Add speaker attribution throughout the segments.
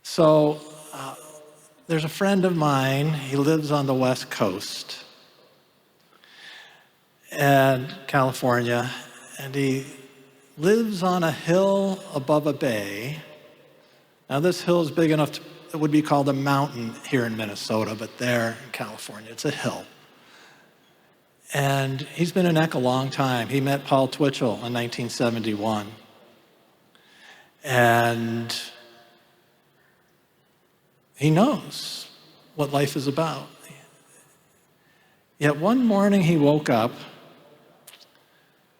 Speaker 1: So there's a friend of mine, he lives on the West Coast and California, and he lives on a hill above a bay. Now this hill is big enough it would be called a mountain here in Minnesota, but there in California, it's a hill. And he's been in Eck a long time. He met Paul Twitchell in 1971. And he knows what life is about. Yet one morning he woke up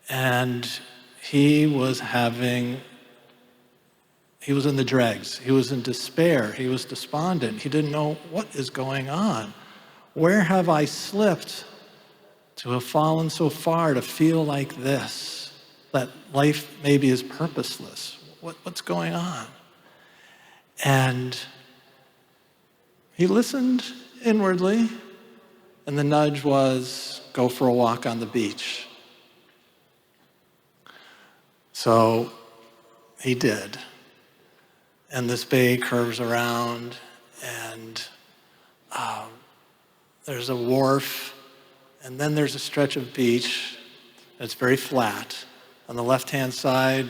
Speaker 1: and he was in the dregs. He was in despair. He was despondent. He didn't know what is going on. Where have I slipped to have fallen so far to feel like this, that life maybe is purposeless? What's going on? And he listened inwardly, and the nudge was, go for a walk on the beach. So he did. And this bay curves around, and there's a wharf, and then there's a stretch of beach. It's very flat. On the left-hand side,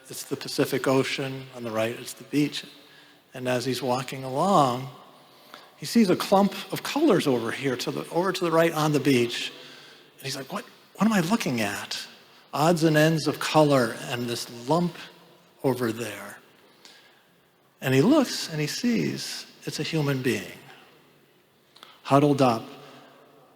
Speaker 1: it's the Pacific Ocean. On the right, it's the beach. And as he's walking along, he sees a clump of colors over here, over to the right on the beach. And he's like, what am I looking at? Odds and ends of color and this lump over there. And he looks and he sees it's a human being, huddled up.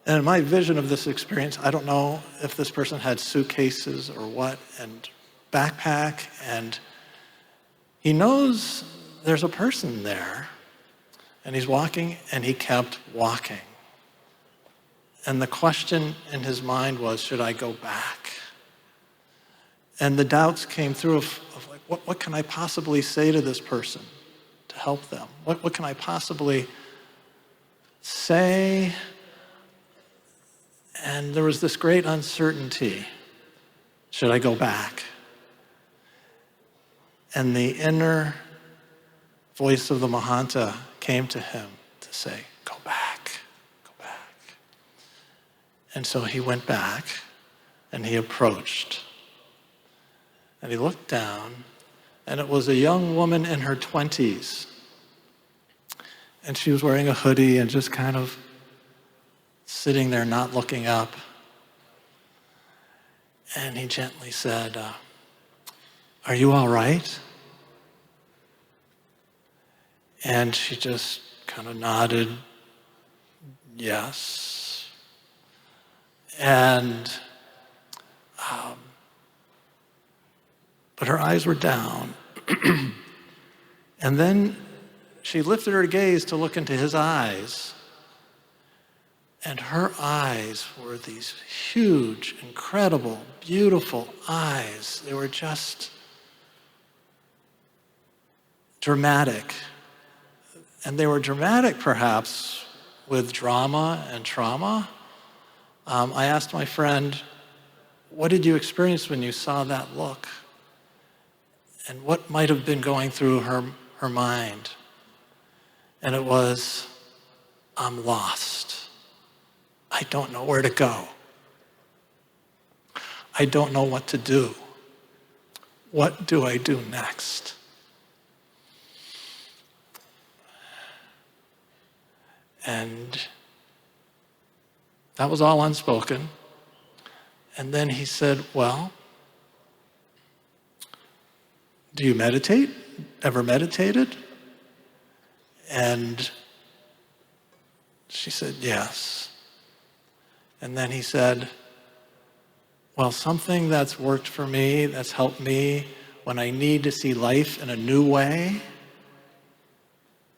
Speaker 1: And in my vision of this experience, I don't know if this person had suitcases or what, and backpack, and he knows there's a person there, and he's walking, and he kept walking. And the question in his mind was, should I go back? And the doubts came through of like, what can I possibly say to this person to help them? What can I possibly say? And there was this great uncertainty. Should I go back? And the inner voice of the Mahanta came to him to say, go back, go back. And so he went back and he approached. And he looked down, and it was a young woman in her 20s. And she was wearing a hoodie and just kind of sitting there, not looking up. And he gently said, are you all right? And she just kind of nodded, yes. And but her eyes were down. And then she lifted her gaze to look into his eyes. And her eyes were these huge, incredible, beautiful eyes. They were just dramatic. And they were dramatic, perhaps, with drama and trauma. I asked my friend, what did you experience when you saw that look? And what might have been going through her mind? And it was, I'm lost. I don't know where to go. I don't know what to do. What do I do next? And that was all unspoken. And then he said, well, do you meditate? Ever meditated? And she said, yes. And then he said, well, something that's worked for me, that's helped me when I need to see life in a new way,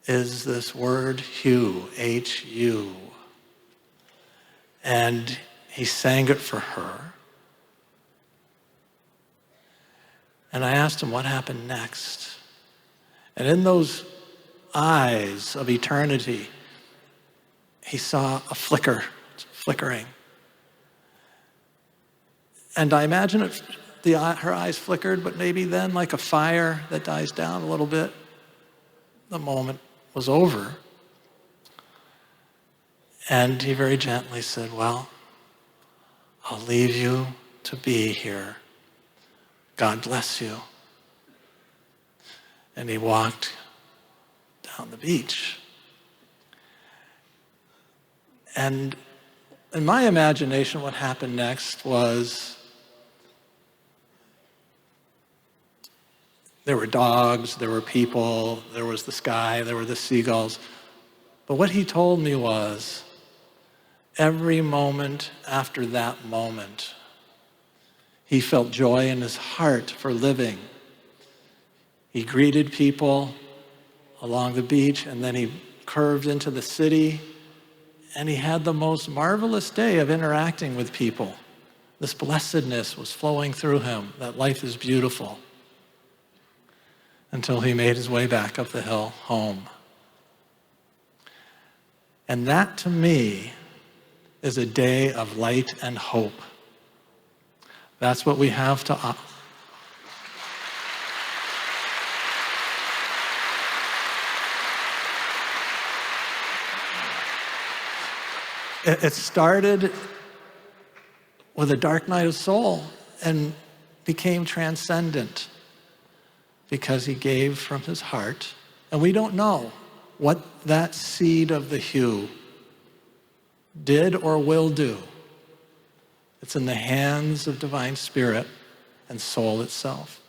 Speaker 1: is this word Hu, H-U. And he sang it for her. And I asked him what happened next. And in those eyes of eternity, he saw a flicker, flickering. And I imagine her eyes flickered, but maybe then like a fire that dies down a little bit. the moment was over. And he very gently said, well, I'll leave you to be here. God bless you. And he walked down the beach. And in my imagination, what happened next was there were dogs, there were people, there was the sky, there were the seagulls. But what he told me was, every moment after that moment, he felt joy in his heart for living. He greeted people along the beach, and then he curved into the city, and he had the most marvelous day of interacting with people. This blessedness was flowing through him, that life is beautiful, until he made his way back up the hill home. And that, to me, is a day of light and hope. That's what we have to offer. It started with a dark night of soul and became transcendent because he gave from his heart. And we don't know what that seed of the hue did or will do. It's in the hands of divine spirit and soul itself.